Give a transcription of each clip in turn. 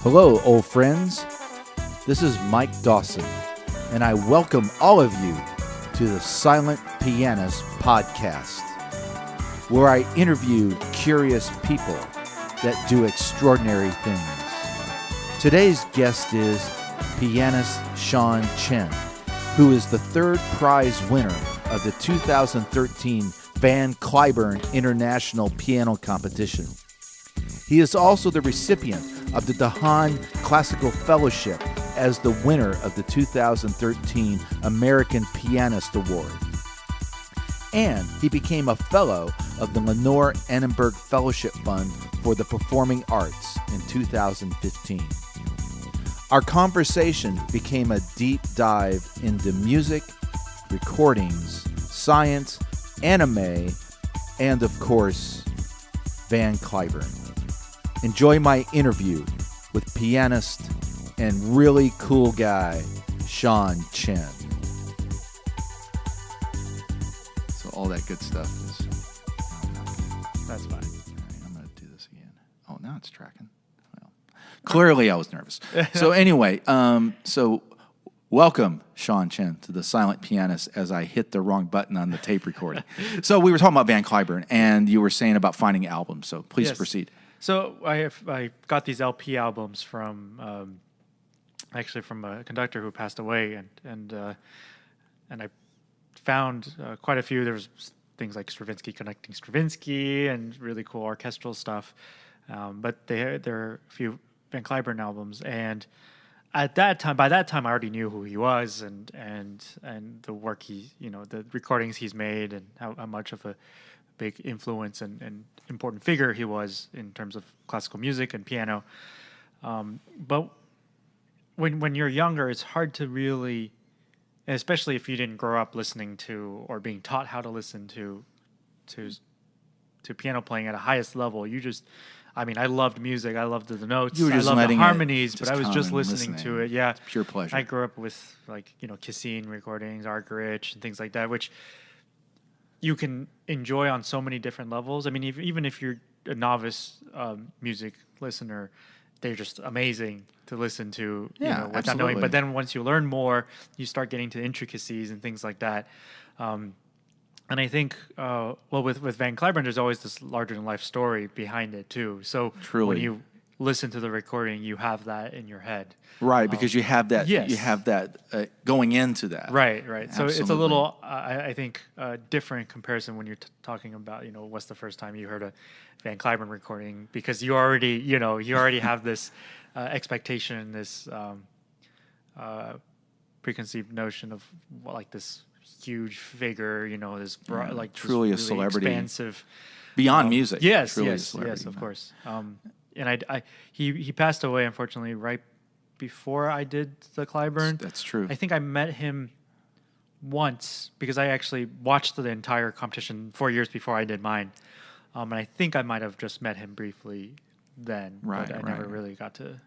Hello, old friends. This is Mike Dawson, and I welcome all of you to the Silent Pianist Podcast, where I interview curious people that do extraordinary things. Today's guest is pianist Sean Chen, who is the third prize winner of the 2013 Van Cliburn International Piano Competition. He is also the recipient of the DeHaan Classical Fellowship as the winner of the 2013 American Pianist Award. And he became a fellow of the Lenore Annenberg Fellowship Fund for the Performing Arts in 2015. Our conversation became a deep dive into music, recordings, science, anime, and of course, Van Cliburn. Enjoy my interview with pianist and really cool guy, Sean Chen. So all that good stuff is... That's fine. All right, I'm going to do this again. Oh, now it's tracking. Well, clearly I was nervous. So anyway, welcome, Sean Chen, to the Silent Pianist as I hit the wrong button on the tape recording. So we were talking about Van Cliburn, and you were saying about finding albums, so please proceed. So I got these LP albums from from a conductor who passed away, and I found quite a few. There was things like Stravinsky Connecting Stravinsky and really cool orchestral stuff, but there are a few Van Cliburn albums, and by that time, I already knew who he was and the work the recordings he's made, and how much of a big influence and important figure he was in terms of classical music and piano. But when you're younger, it's hard to really, especially if you didn't grow up listening to or being taught how to listen to piano playing at a highest level. I loved music. I loved the notes. I loved the harmonies, but I was just listening to it. Yeah, it's pure pleasure. I grew up with Cassine recordings, Argerich, and things like that, which you can enjoy on so many different levels. I mean, even if you're a novice music listener, they're just amazing to listen to, without knowing. But then once you learn more, you start getting to intricacies and things like that. And I think, with Van Cliburn, there's always this larger-than-life story behind it, too. So Truly. When you listen to the recording, you have that in your head. Right, because you have that. Yes. You have that going into that. Right. So Absolutely. it's a little, I think, different comparison when you're talking about, what's the first time you heard a Van Cliburn recording, because you already have this expectation, this preconceived notion of this huge figure, this broad, truly this a really celebrity, expansive beyond music. Yes, truly yes, of course. And he passed away, unfortunately, right before I did the Cliburn. That's true. I think I met him once because I actually watched the entire competition 4 years before I did mine. And I think I might have just met him briefly then. Right, but I never really got to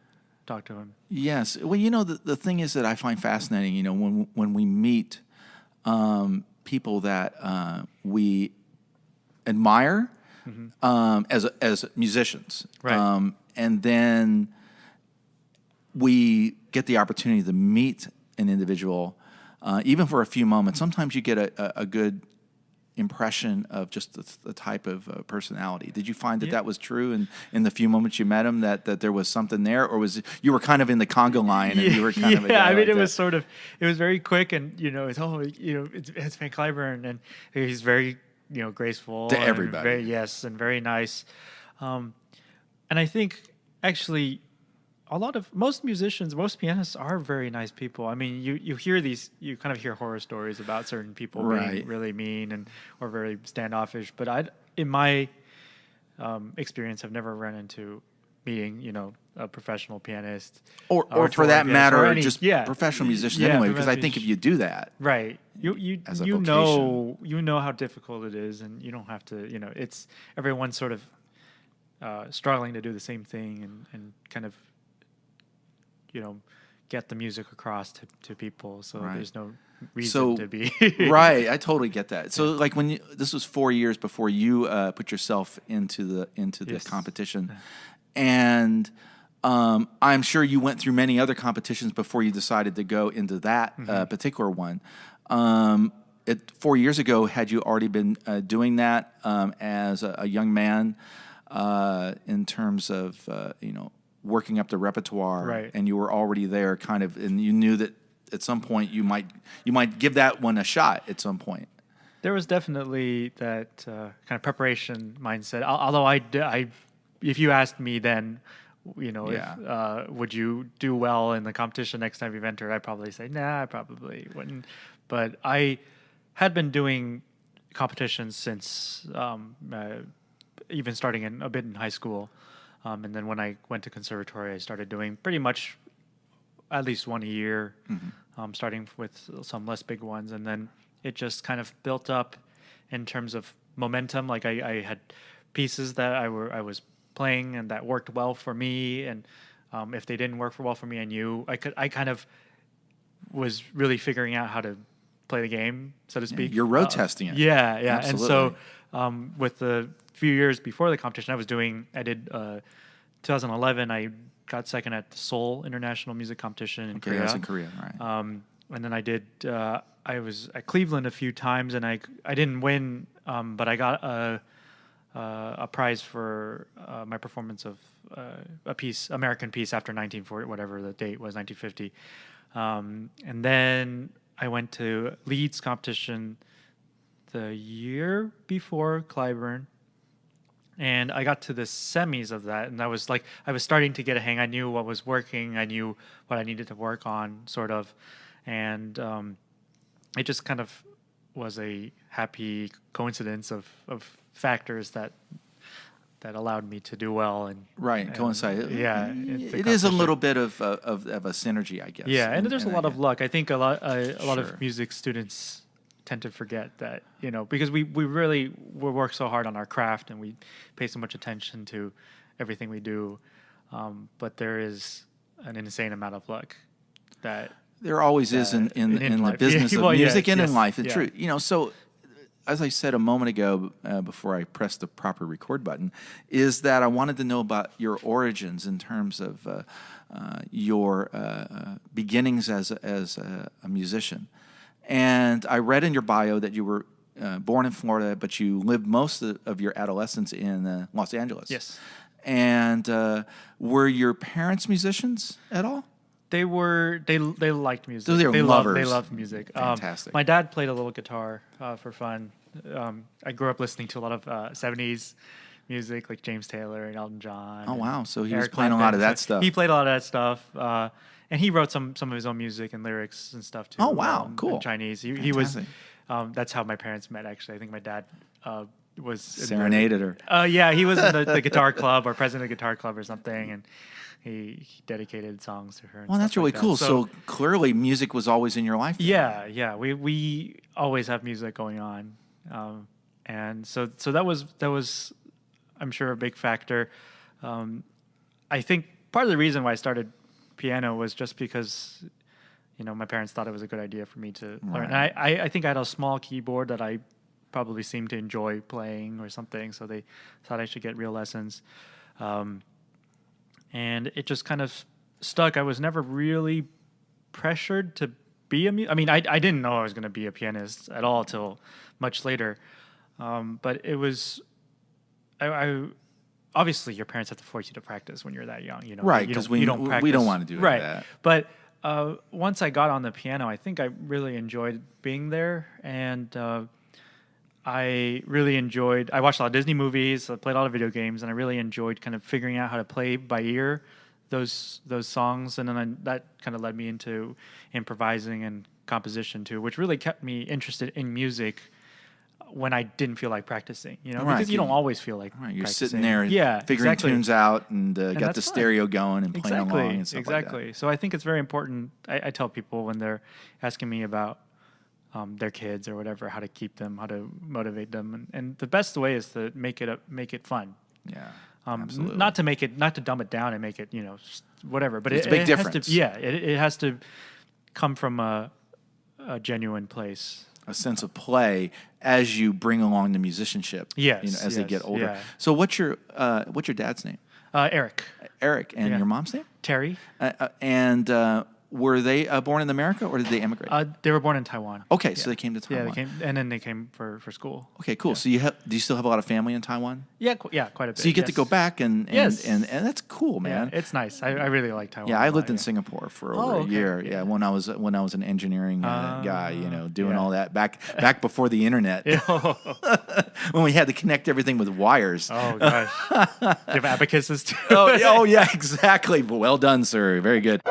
talk to him. Yes. Well, the thing is that I find fascinating, when we meet people that we admire, as musicians, right. And then we get the opportunity to meet an individual, even for a few moments. Sometimes you get a good impression of just the type of personality. Did you find that was true in the few moments you met him, that there was something there, or was you were kind of in the conga line and you were kind of a guy it that? was it was very quick, and it's Van Cliburn, and he's very graceful to everybody. And very nice. And I think actually most musicians, most pianists are very nice people. I mean, you kind of hear horror stories about certain people being really mean or very standoffish. But in my experience, I've never run into meeting, a professional pianist, or for that matter, just yeah, professional musicians yeah, anyway. Because I think if you do that, right, you know how difficult it is, and you don't have to. It's everyone's sort of struggling to do the same thing and kind of get the music across to people. So there's no reason to be right. I totally get that. So like this was 4 years before you put yourself into the Yes. competition, and I'm sure you went through many other competitions before you decided to go into that particular one. 4 years ago, had you already been doing that as a young man in terms of working up the repertoire, Right. and you were already there, kind of, and you knew that at some point you might give that one a shot at some point? There was definitely that kind of preparation mindset. Although if you asked me then, if, would you do well in the competition next time you've entered, I'd probably say, nah, I probably wouldn't. But I had been doing competitions since even starting a bit in high school. And then when I went to conservatory, I started doing pretty much at least one a year, starting with some less big ones. And then it just kind of built up in terms of momentum. Like I had pieces that I was playing and that worked well for me. And if they didn't work well for me, I kind of was really figuring out how to play the game, so to speak. You're road testing it. Yeah. Absolutely. And so with the few years before the competition, I did 2011, I got second at the Seoul International Music Competition in Korea. That's in Korea, right. And then I did, I was at Cleveland a few times, and I didn't win, but I got a prize for my performance of a piece, American piece after 1940, whatever the date was, 1950. And then I went to Leeds competition the year before Clyburn, and I got to the semis of that, and I was starting to get a hang. I knew what was working. I knew what I needed to work on, sort of, and it just kind of was a happy coincidence of factors that allowed me to do well. And coincide. Yeah, it is a little bit of a synergy, I guess. Yeah, and there's a lot of luck. I think a lot Sure. of music students tend to forget that, because we work so hard on our craft and we pay so much attention to everything we do, but there is an insane amount of luck that there always is in the life. business Yeah, of well, music yes, and in yes, life. It's yeah. true. So as I said a moment ago, before I pressed the proper record button, is that I wanted to know about your origins in terms of your beginnings as a musician. And I read in your bio that you were born in Florida, but you lived most of your adolescence in Los Angeles. Yes. And were your parents musicians at all? They liked music. So they were lovers. They loved music. Fantastic. My dad played a little guitar for fun. I grew up listening to a lot of 70s music, like James Taylor and Elton John. Oh, wow. So he was Eric playing a lot of that stuff. He played a lot of that stuff. And he wrote some of his own music and lyrics and stuff too. Oh, wow. Cool. In Chinese. He was. That's how my parents met, actually. I think my dad was serenaded her. Yeah, he was in the guitar club or president of the guitar club or something, and he dedicated songs to her. And well, that's really cool. So clearly, music was always in your life. Yeah. We always have music going on, and so that was, I'm sure, a big factor. I think part of the reason why I started piano was just because, my parents thought it was a good idea for me to learn. And I think I had a small keyboard that I probably seemed to enjoy playing or something, so they thought I should get real lessons. And it just kind of stuck. I was never really pressured to be I didn't know I was going to be a pianist at all till much later. But it was, I obviously your parents have to force you to practice when you're that young, Right, because we don't want to do right. that. But once I got on the piano, I think I really enjoyed being there, and I watched a lot of Disney movies, I played a lot of video games, and I really enjoyed kind of figuring out how to play by ear those songs, and then that kind of led me into improvising and composition too, which really kept me interested in music when I didn't feel like practicing, because you don't always feel like you're practicing. sitting there figuring tunes out and got the stereo going and playing along and stuff like that. So I think it's very important. I tell people when they're asking me about their kids or whatever, how to keep them, how to motivate them, and the best way is to make it fun. Yeah, absolutely. Not to dumb it down and make it whatever, but it's a big difference. It has to come from a genuine place. A sense of play as you bring along the musicianship. Yes, as they get older. Yeah. So what's your dad's name? Eric. Eric. And Yeah. your mom's name? Terry. And were they born in America, or did they immigrate? They were born in Taiwan. Okay, so they came to Taiwan. Yeah, they came, and then they came for school. Okay, cool. So do you still have a lot of family in Taiwan? Yeah, quite a bit. So you get to go back and Yes. and that's cool, man. Yeah, it's nice. I really like Taiwan. Yeah, a I lot, lived in yeah. Singapore for over Oh, a okay. year. Yeah, when I was an engineering guy, doing yeah. all that back before the internet, Oh when we had to connect everything with wires. gosh. You have abacuses too. Oh yeah, exactly. Well done, sir. Very good.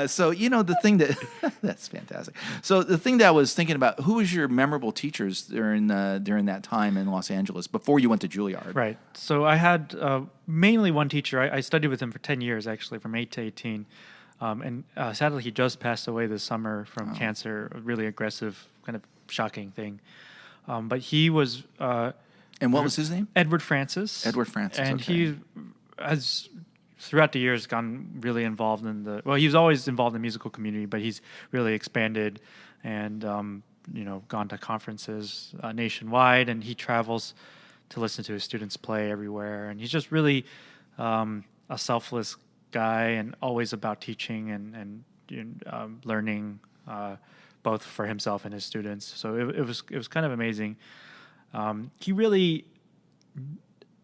So the thing that that's fantastic. So the thing that I was thinking about, who was your memorable teachers during that time in Los Angeles before you went to Juilliard? Right. So I had mainly one teacher. I studied with him for 10 years, actually, from 8 to 18. And sadly, he just passed away this summer from cancer, a really aggressive, kind of shocking thing. But he was... and what was his name? Edward Francis. Edward Francis, And okay. he has, throughout the years, gone really involved in he was always involved in the musical community, but he's really expanded and, gone to conferences nationwide, and he travels to listen to his students play everywhere. And he's just really a selfless guy and always about teaching and learning both for himself and his students. So it was kind of amazing. He really,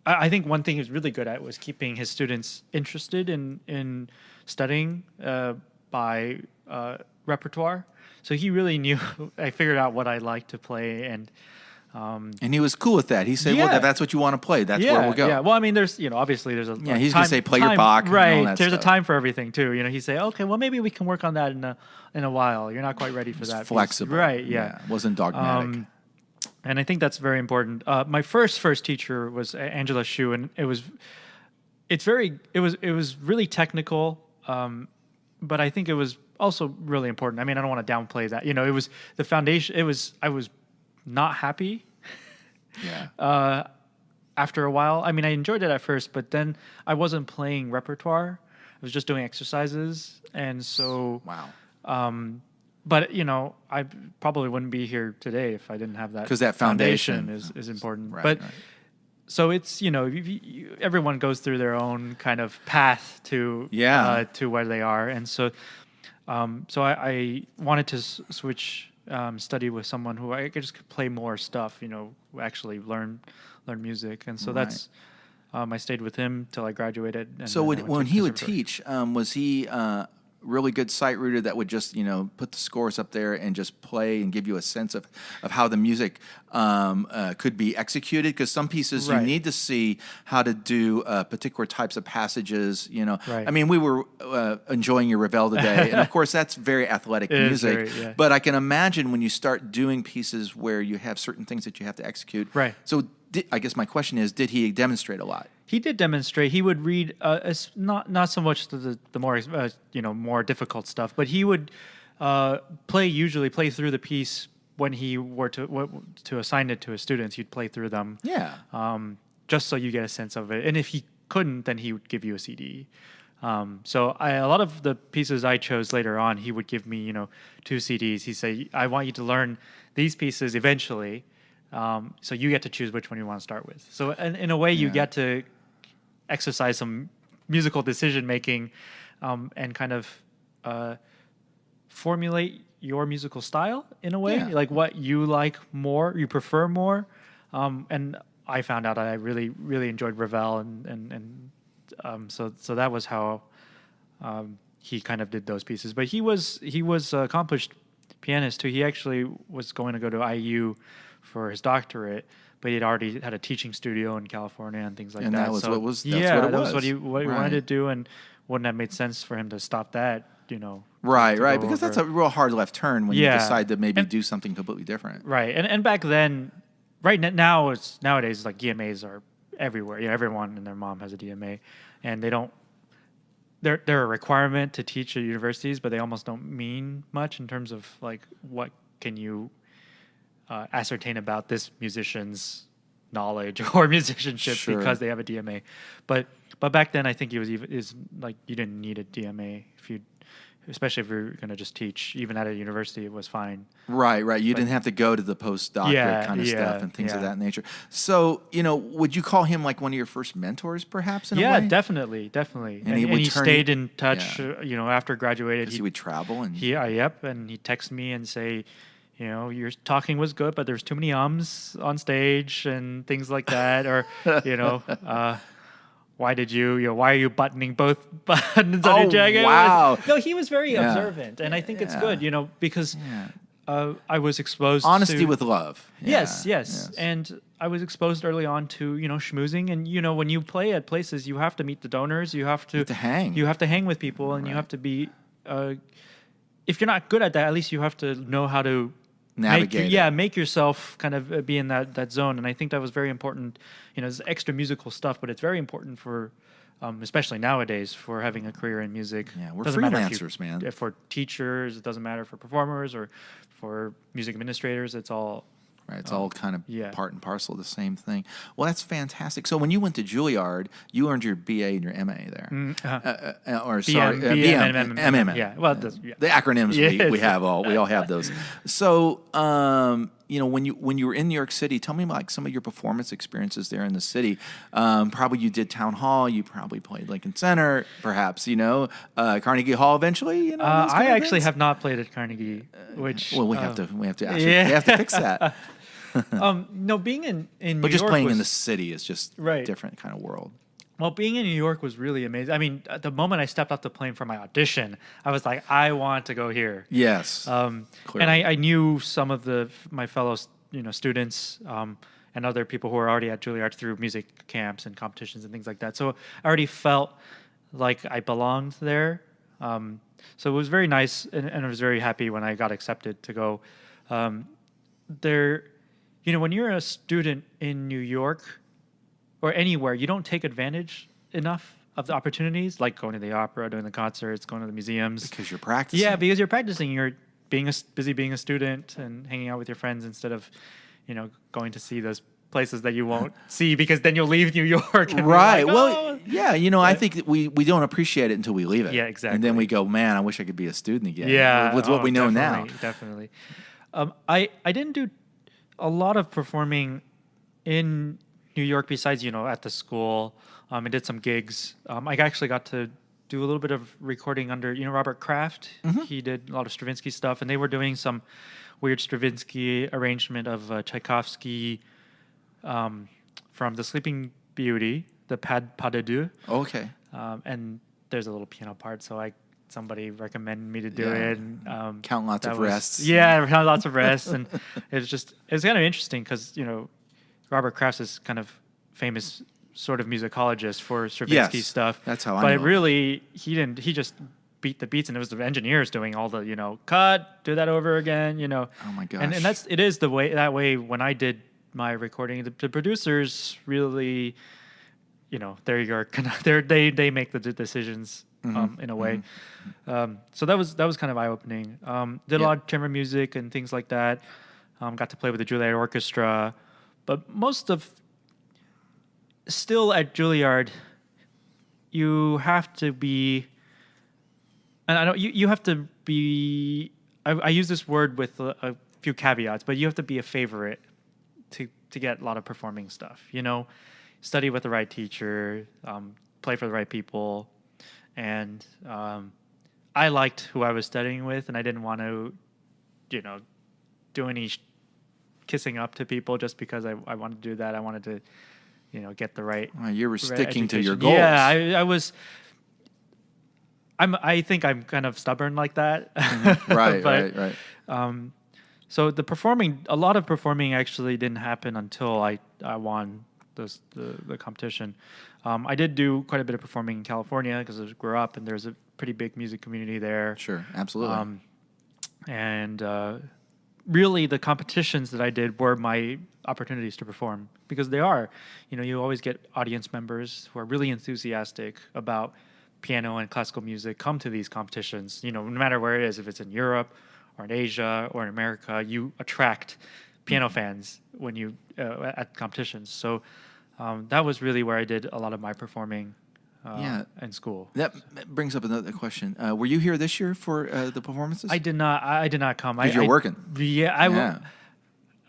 I think one thing he was really good at was keeping his students interested in studying by repertoire. So he really knew. I figured out what I liked to play, and he was cool with that. He said, "Well, if that's what you want to play, that's where we'll go." Yeah. Well, I mean, there's obviously there's a he's gonna say play your Bach, right? And all that there's stuff. a time for everything too. He'd say, "Okay, well, maybe we can work on that in a while. You're not quite ready for that." Flexible, right? Yeah. Wasn't dogmatic. And I think that's very important. My first teacher was Angela Hsu, and it was really technical, but I think it was also really important. I mean, I don't want to downplay that. It was the foundation. I was not happy. Yeah. After a while, I mean, I enjoyed it at first, but then I wasn't playing repertoire. I was just doing exercises, and so wow. But I probably wouldn't be here today if I didn't have that. Because that foundation is important. Right, but right. So it's everyone goes through their own kind of path to where they are, and so I wanted to switch study with someone who I could just play more stuff. Actually learn music, and so that's. I stayed with him till I graduated. And so when he would conservatory. teach, was he really good sight reader that would just put the scores up there and just play and give you a sense of how the music could be executed? Because some pieces you need to see how to do particular types of passages. Right. I mean, we were enjoying your Ravel today, and of course that's very athletic music. But I can imagine when you start doing pieces where you have certain things that you have to execute. Right. So I guess my question is, did he demonstrate a lot? He did demonstrate. He would read not so much the more more difficult stuff, but he would usually play through the piece when he were to assign it to his students. He'd play through them, just so you get a sense of it. And if he couldn't, then he would give you a CD. So a lot of the pieces I chose later on, he would give me 2 CDs. He'd say, "I want you to learn these pieces eventually." So you get to choose which one you want to start with. So in a way, you get to exercise some musical decision making, and kind of formulate your musical style in a way, like what you like more, you prefer more. And I found out I really, really enjoyed Ravel, and so that was how he kind of did those pieces. But he was an accomplished pianist too. He actually was going to go to IU for his doctorate, but he'd already had a teaching studio in California and things like that. And that was so, what was that was what he wanted to do, and wouldn't have made sense for him to stop that, Right, because that's a real hard left turn when you decide to maybe do something completely different. Right, and back then, nowadays like DMAs are everywhere. Everyone and their mom has a DMA, and they don't. They're a requirement to teach at universities, but they almost don't mean much in terms of like what can you ascertain about this musician's knowledge or musicianship because they have a DMA. But back then, I think is like you didn't need a DMA especially if you're going to just teach. Even at a university, it was fine. Right. You didn't have to go to the postdoctorate kind of stuff and things of that nature. So, would you call him like one of your first mentors, perhaps, in a way? Yeah, definitely. And he stayed in touch, after graduated. He would travel and... and he'd text me and say, your talking was good, but there's too many ums on stage and things like that. Or, why are you buttoning both buttons on your jacket? Wow. He was very observant. And I think it's good, because I was exposed honesty to... with love. Yes. And I was exposed early on to, schmoozing. And, when you play at places, you have to meet the donors. You have to hang. You have to hang with people, and you have to be if you're not good at that, at least you have to know how to Navigate. make yourself kind of be in that zone. And I think that was very important. It's extra musical stuff, but it's very important for, especially nowadays, for having a career in music. Yeah, we're Doesn't matter freelancers, man. For teachers, it doesn't matter for performers or for music administrators. It's all Right, it's all kind of yeah. part and parcel of the same thing. Well, that's fantastic. So when you went to Juilliard, you earned your BA and your MA there. BM. Yeah, well, the acronyms we have we all have those. So when you were in New York City, tell me like some of your performance experiences there in the city. Probably you did Town Hall. You probably played Lincoln Center, perhaps. Carnegie Hall eventually. I actually have not played at Carnegie, which we have to actually we have to fix that. No, being in New York, but just playing in the city is just right. a different kind of world. Well, being in New York was really amazing. I mean, at the moment I stepped off the plane for my audition, I was like, I want to go here. Yes. And I knew some of my fellow students and other people who were already at Juilliard through music camps and competitions and things like that. So I already felt like I belonged there. So it was very nice, and I was very happy when I got accepted to go. When you're a student in New York or anywhere, you don't take advantage enough of the opportunities, like going to the opera, doing the concerts, going to the museums. Because you're practicing. Yeah, because you're practicing. You're busy being a student and hanging out with your friends instead of, going to see those places that you won't see because then you'll leave New York. And right. Like, well, yeah. I think that we don't appreciate it until we leave it. Yeah, exactly. And then we go, man, I wish I could be a student again. Yeah. With what we know now. Definitely. I didn't do a lot of performing in New York besides, at the school. I did some gigs. I actually got to do a little bit of recording under, Robert Kraft. Mm-hmm. He did a lot of Stravinsky stuff, and they were doing some weird Stravinsky arrangement of Tchaikovsky from The Sleeping Beauty, the Pas de Deux. Okay. And there's a little piano part, so somebody recommended me to do it. And, count lots of rests. Yeah, count lots of rests. And it was kind of interesting because, Robert Kraft is kind of famous sort of musicologist for Stravinsky stuff. That's how I know. But really, he just beat the beats, and it was the engineers doing all the, cut, do that over again, Oh my gosh. And it is that way when I did my recording, the producers really, there you are. They make the decisions. In a way. Mm-hmm. So that was kind of eye-opening. Did a lot of chamber music and things like that. Got to play with the Juilliard Orchestra. But still at Juilliard, you have to be, and I don't, you have to be, I use this word with a few caveats, but you have to be a favorite to get a lot of performing stuff. Study with the right teacher, play for the right people. And I liked who I was studying with, and I didn't want to, do any kissing up to people just because I wanted to do that. I wanted to, get the right. You were sticking to your education. goals. Yeah, I was. I think I'm kind of stubborn like that. Mm-hmm. Right, right. So a lot of performing actually didn't happen until I won the competition. I did do quite a bit of performing in California because I grew up and there's a pretty big music community there. Sure, absolutely. And really the competitions that I did were my opportunities to perform because they are, you always get audience members who are really enthusiastic about piano and classical music come to these competitions, no matter where it is, if it's in Europe or in Asia or in America, you attract piano fans when you at competitions. So that was really where I did a lot of my performing in school. That brings up another question. Were you here this year for the performances? I did not come. Because you're working. Yeah,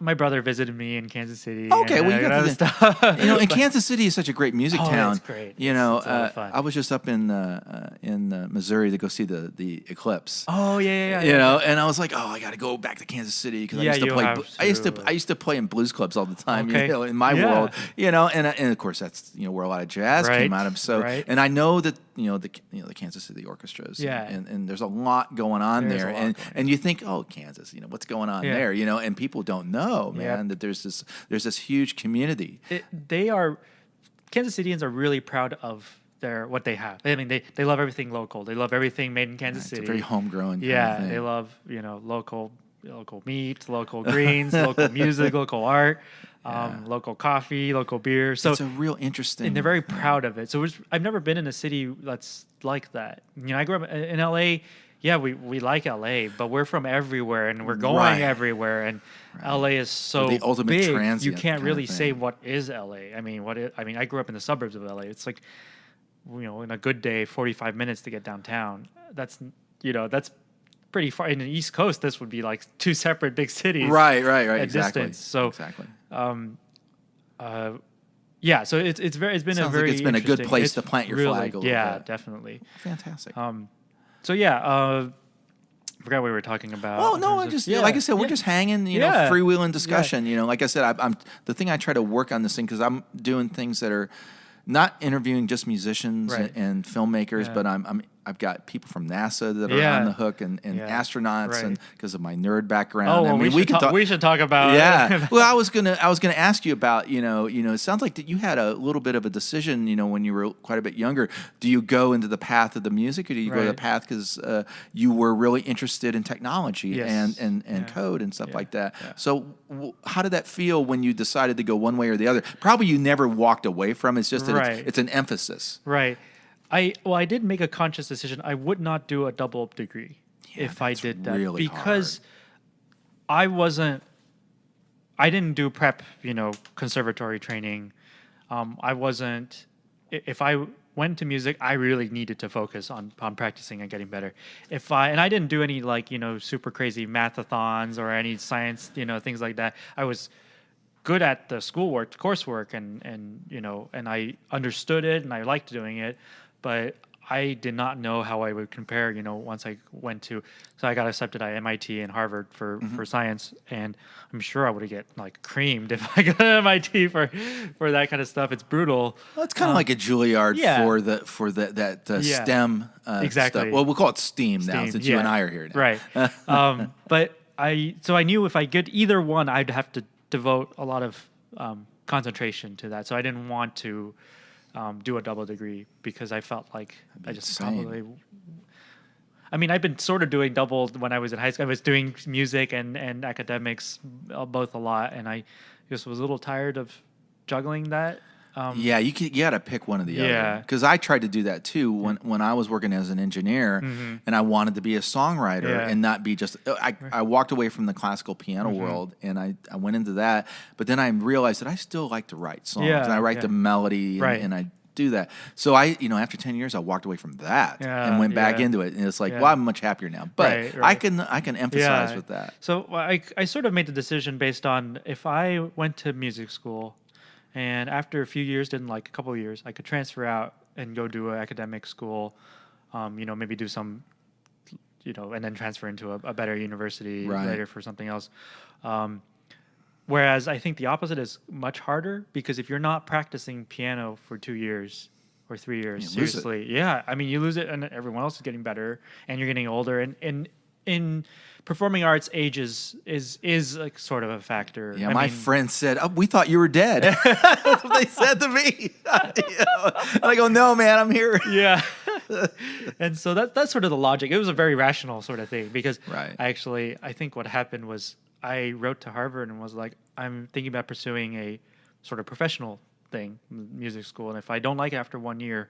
my brother visited me in Kansas City. Okay, well, you got to stuff. And Kansas City is such a great music town. It's great. It's a lot of fun. I was just up in Missouri to go see the Eclipse. Oh yeah. And I was like, I got to go back to Kansas City because I used to play. I used to play in blues clubs all the time. Okay. In my world, and of course that's where a lot of jazz came out of. So, and I know that the Kansas City orchestras. And there's a lot going on there, and you think, Kansas, what's going on there, and people don't know. Man, that there's this huge community. Kansas Cityans are really proud of what they have. I mean, they love everything local. They love everything made in Kansas City. It's a very homegrown. Yeah, kind of thing. they love local meat, local greens, local music, local art, local coffee, local beer. So it's a real interesting. and they're very proud of it. So I've never been in a city that's like that. I grew up in LA. Yeah, we like LA, but we're from everywhere and we're going everywhere. And LA is so the ultimate big, transient you can't kind really of say thing. what is LA. I mean, I grew up in the suburbs of LA. It's like, in a good day, 45 minutes to get downtown. That's pretty far. In the East Coast, this would be like two separate big cities. Right. At Exactly. distance. So, exactly. yeah. So it's been Sounds a very like it's been a good interesting- place it's to plant your really, flag a little yeah, bit. definitely. Fantastic. So yeah, I forgot what we were talking about. Oh in no, terms I of- just yeah, like I said, we're yeah. just hanging, Yeah. freewheeling discussion. Like I said, I'm the thing I try to work on this thing because I'm doing things that are not interviewing just musicians Right. and filmmakers, Yeah. but I've got people from NASA that are Yeah. on the hook and Yeah. astronauts Right. and because of my nerd background. Oh, well, we should talk about Yeah. Well, I was gonna ask you about it sounds like that you had a little bit of a decision when you were quite a bit younger. Do you go into the path of the music or do you go the Right. path because you were really interested in technology Yes. and Yeah. code and stuff Yeah. like that? Yeah. So how did that feel when you decided to go one way or the other? Probably you never walked away from it. It's just that Right. it's an emphasis. Right. I did make a conscious decision. I would not do a double degree if I that's did that really because I didn't do prep, conservatory training. I wasn't. If I went to music, I really needed to focus on practicing and getting better. And I didn't do any super crazy mathathons or any science, things like that. I was good at the schoolwork, coursework, and I understood it and I liked doing it, but I did not know how I would compare, once I so I got accepted at MIT and Harvard for science, and I'm sure I would have get creamed if I got at MIT for that kind of stuff. It's brutal. Well, it's kind of like a Juilliard yeah. for that Yeah. STEM Exactly. stuff. Well, we'll call it STEAM now STEAM, since you yeah. and I are here now. Right. But I knew if I get either one, I'd have to devote a lot of concentration to that. So I didn't want to do a double degree because I felt like I just insane. probably. I mean, I've been sort of doing double when I was in high school. I was doing music and academics both a lot, and I just was a little tired of juggling that. Yeah, you got to pick one or the Yeah. other. Because I tried to do that too when I was working as an engineer, and I wanted to be a songwriter Yeah. and not be just. I walked away from the classical piano world and I went into that, but then I realized that I still like to write songs Yeah, and I write yeah. the melody Right. and I do that. So after 10 years, I walked away from that and went back Yeah. into it, and it's like, Yeah. well, I'm much happier now. But Right, right. I can emphasize with that. So I sort of made the decision based on if I went to music school and after a few years, didn't like a couple of years, I could transfer out and go do an academic school, maybe do some, and then transfer into a better university Right. later for something else. Whereas I think the opposite is much harder because if you're not practicing piano for 2 years or 3 years, You lose it. seriously, yeah, I mean, you lose it and everyone else is getting better and you're getting older. And in performing arts, age is like sort of a factor. Yeah, I my mean, friend said, "We thought you were dead." That's what they said to me. And I go, "No, man, I'm here." Yeah. And so that's sort of the logic. It was a very rational sort of thing because Right. I think what happened was I wrote to Harvard and was like, I'm thinking about pursuing a sort of professional thing, music school. And if I don't like it after 1 year,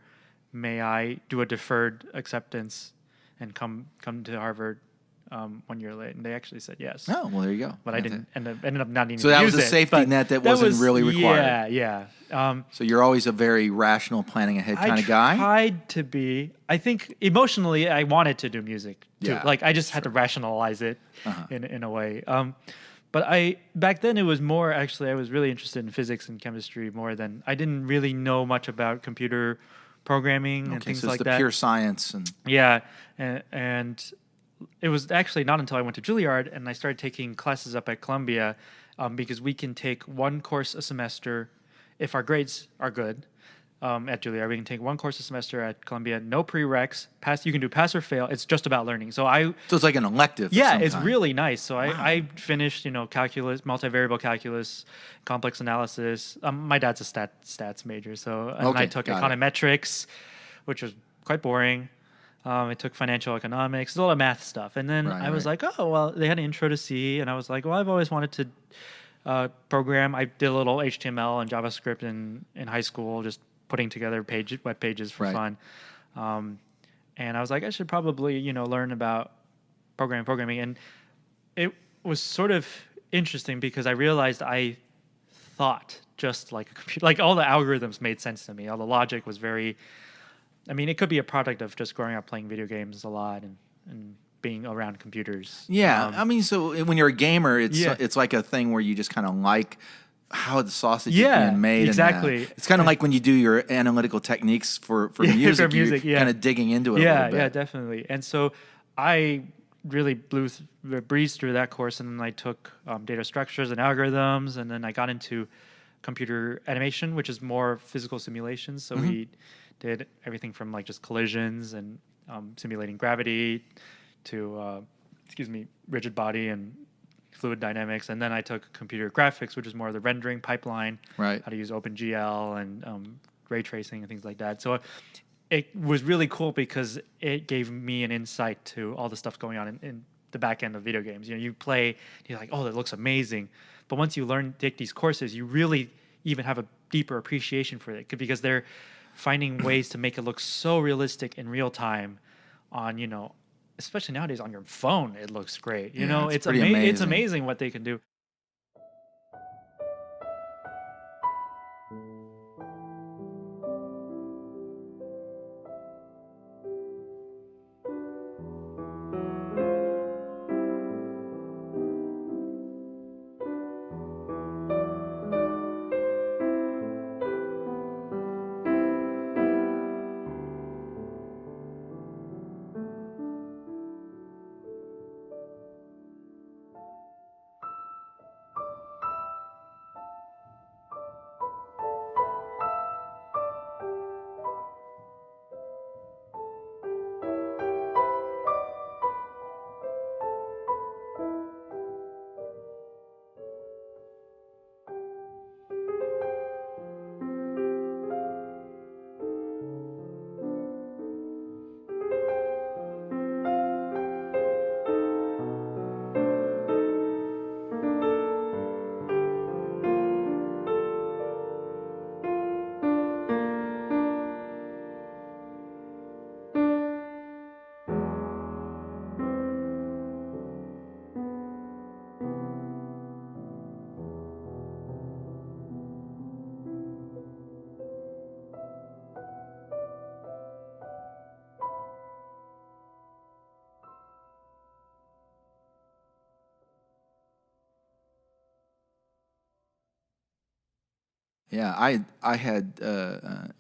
may I do a deferred acceptance and come to Harvard 1 year late? And they actually said yes. Oh, well, there you go. But I ended up not needing So to that use was a it, safety but net that wasn't really required. Yeah. So you're always a very rational, planning ahead kind of I guy. tried to be. I think emotionally, I wanted to do music too. Yeah, Like I just had to rationalize it in a way. But back then it was more actually. I was really interested in physics and chemistry more than I didn't really know much about computer programming and Okay, things so it's like the that. pure science and Yeah, and it was actually not until I went to Juilliard and I started taking classes up at Columbia because we can take one course a semester if our grades are good. At Juilliard, we can take one course a semester at Columbia, no prereqs, pass. You can do pass or fail. It's just about learning. So it's like an elective. of yeah, some it's kind. really nice. So I finished, calculus, multivariable calculus, complex analysis. My dad's a stats major, so and I Okay, took got it. econometrics, which was quite boring. I took financial economics, a lot of math stuff. And then I was like, oh, well, they had an intro to C. And I was like, well, I've always wanted to program. I did a little HTML and JavaScript in high school, just putting together web pages for fun. And I was like, I should probably, learn about programming. And it was sort of interesting because I realized I thought just like a computer. Like all the algorithms made sense to me. All the logic was very... I mean, it could be a product of just growing up playing video games a lot and being around computers. Yeah, I mean, so when you're a gamer, it's like a thing where you just kind of like how the sausage is being made. Exactly. It's kind of like when you do your analytical techniques for music. You're kind of digging into it a little bit. Yeah, definitely. And so I really breezed through that course, and then I took data structures and algorithms, and then I got into computer animation, which is more physical simulations. So we did everything from like just collisions and simulating gravity to rigid body and fluid dynamics. And then I took computer graphics, which is more of the rendering pipeline, how to use OpenGL and ray tracing and things like that. So it was really cool because it gave me an insight to all the stuff going on in the back end of video games. You play, you're like, oh, that looks amazing. But once you take these courses, you really even have a deeper appreciation for it because they're finding ways to make it look so realistic in real time on, especially nowadays on your phone, it looks great. It's amazing. It's amazing what they can do. Yeah, I had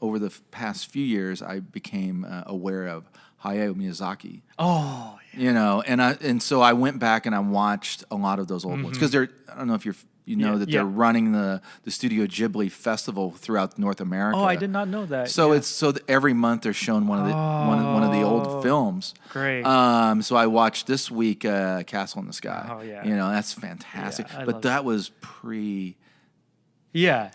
over the past few years, I became aware of Hayao Miyazaki. Oh, yeah. And so I went back and I watched a lot of those old ones because I don't know if they're running the Studio Ghibli festival throughout North America. Oh, I did not know that. So every month they're showing one of the old films. Great. So I watched this week Castle in the Sky. Oh yeah. That's fantastic. Yeah, but that was pre. Yeah.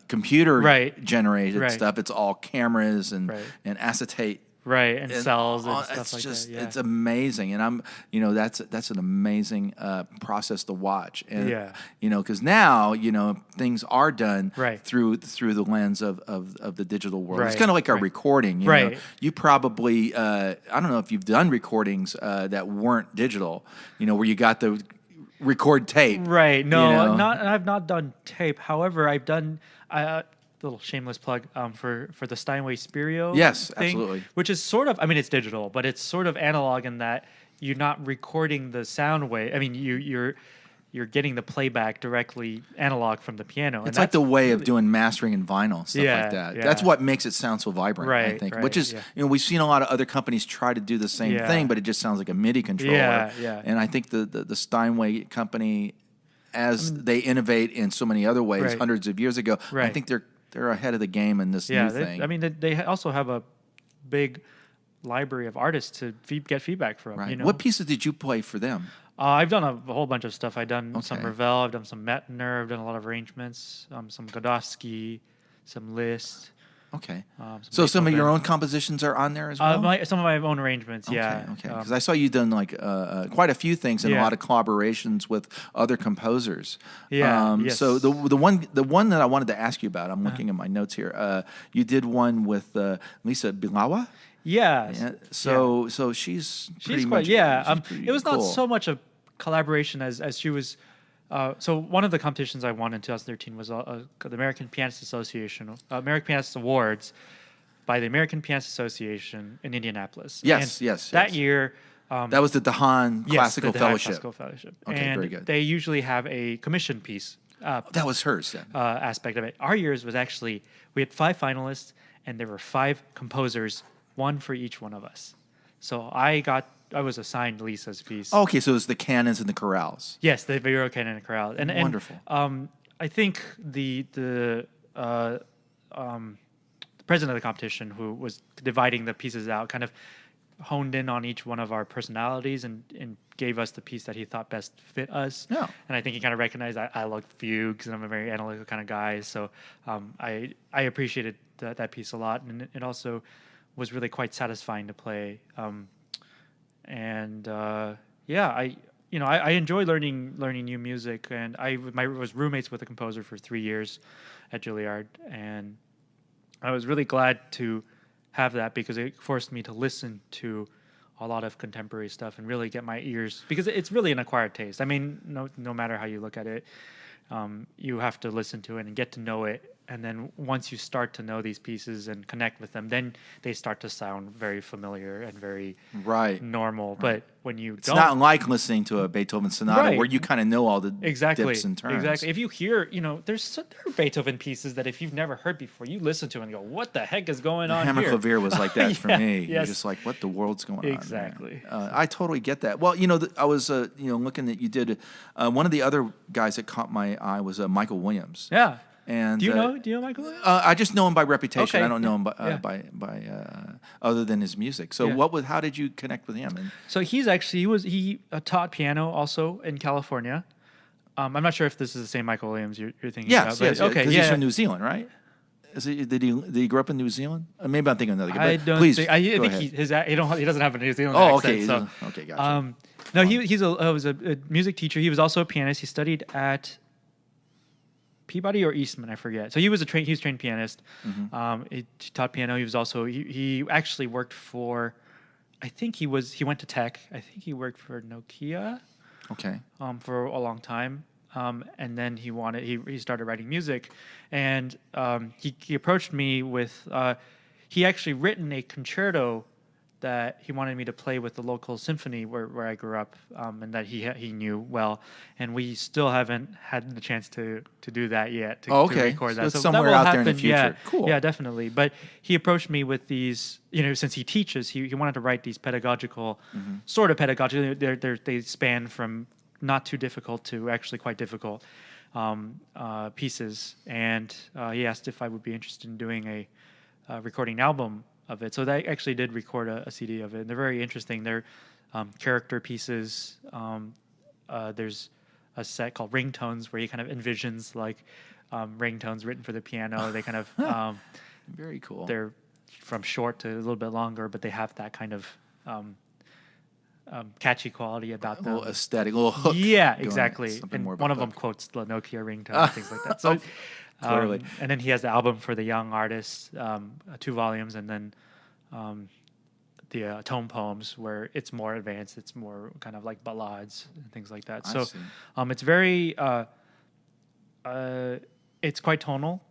Computer generated stuff. It's all cameras and acetate. Right, and cells and stuff like that. Yeah. It's amazing, and that's an amazing process to watch. And because now things are done through the lens of the digital world. It's kind of like a recording. You probably I don't know if you've done recordings that weren't digital. Where you got the record tape. Right. No, I've not done tape. However, I've done little shameless plug for the Steinway Stereo. Yes, thing, absolutely. Which is sort of, it's digital, but it's sort of analog in that you're not recording the sound wave. You're getting the playback directly analog from the piano. It's like the way of doing mastering in vinyl, stuff like that. Yeah. That's what makes it sound so vibrant, I think. Which is, we've seen a lot of other companies try to do the same thing, but it just sounds like a MIDI controller. Yeah. And I think the Steinway company, as they innovate in so many other ways hundreds of years ago, I think they're ahead of the game in this new thing. They also have a big library of artists to get feedback from. Right. What pieces did you play for them? I've done a whole bunch of stuff. I've done some Ravel, I've done some Mettner, I've done a lot of arrangements, some Godowsky, some Liszt. Okay. Some So some of your Beethoven. own compositions are on there as well? Some of my own arrangements, yeah. Okay. Because I saw you done like quite a few things and a Yeah. lot of collaborations with other composers. Yeah, So yes. the one that I wanted to ask you about, I'm looking at my notes here. You did one with Lisa Bilawa. Yeah. Yeah. So she's pretty She's quite, much yeah. she's pretty It was not cool. so much a collaboration as she was. So one of the competitions I won in 2013 was the American Pianist Association, American Pianist Awards, by the American Pianist Association in Indianapolis. Yes, And yes, That yes. year, That was the Dahan yes, Classical the High Fellowship. Classical Fellowship. Okay, and very good. they usually have a commission piece That was hers then. aspect of it. Our year's was actually, we had 5 finalists, and there were 5 composers, one for each one of us. So I was assigned Lisa's piece. Oh, okay, so it was the cannons and the chorales. Yes, the Vero Canon and Chorale. And Wonderful. I think the president of the competition, who was dividing the pieces out, kind of honed in on each one of our personalities and gave us the piece that he thought best fit us. Yeah. And I think he kind of recognized I like fugues and I'm a very analytical kind of guy. So I appreciated that piece a lot. And it also was really quite satisfying to play. I enjoy learning new music, and I was roommates with a composer for 3 years at Juilliard, and I was really glad to have that because it forced me to listen to a lot of contemporary stuff and really get my ears, because it's really an acquired taste. I mean, no matter how you look at it, you have to listen to it and get to know it. And then once you start to know these pieces and connect with them, then they start to sound very familiar and very Right. normal. But when you It's don't, not like listening to a Beethoven sonata Right. where you kind of know all the exactly, dips and turns. exactly. If you hear, there are Beethoven pieces that if you've never heard before, you listen to and go, "What the heck is going on Hammer here?" clavier was like that for Yeah, me. You're yes. just like, what the world's going on? there? Exactly. I totally get that. Well, I was looking that you did one of the other guys that caught my eye was Michael Williams. Yeah. And Do you know Michael Williams? I just know him by reputation. Okay, I don't know him yeah. by other than his music. So Yeah. how did you connect with him? And So he taught piano also in California. I'm not sure if this is the same Michael Williams you're thinking yes, about. But yes, okay, because yeah. he's from New Zealand, right? Did he grow up in New Zealand? Maybe I'm thinking of another guy. I but don't please, think. I go think ahead. he doesn't have a New Zealand Oh, accent. okay. So, Okay, gotcha. no, he was a music teacher. He was also a pianist. He studied at Peabody or Eastman, I forget. So he was trained pianist. Mm-hmm. He taught piano. He was also he actually worked for, I think he went to Tech. I think he worked for Nokia Okay. for a long time. And then he started writing music, and he approached me with he actually written a concerto that he wanted me to play with the local symphony where I grew up, and that he knew well, and we still haven't had the chance to do that yet. To Okay. record So that. it's that somewhere will out there in the happen, yeah. future. Cool. Yeah, definitely. But he approached me with these, since he teaches, he wanted to write these pedagogical, sort of pedagogical. They span from not too difficult to actually quite difficult pieces, and he asked if I would be interested in doing a recording an album of it. So they actually did record a CD of it, and they're very interesting. They're character pieces. There's a set called Ringtones where he kind of envisions like ringtones written for the piano. They kind of Very cool. they're from short to a little bit longer, but they have that kind of catchy quality about a them. little aesthetic, a little hook. Yeah, going, exactly. something And more about one of them hook. quotes the Nokia ringtone and things like that. So Clearly. and then he has the album for the young artists, 2 volumes, and then the tone poems where it's more advanced. It's more kind of like ballades and things like that. I So see. it's very it's quite tonal.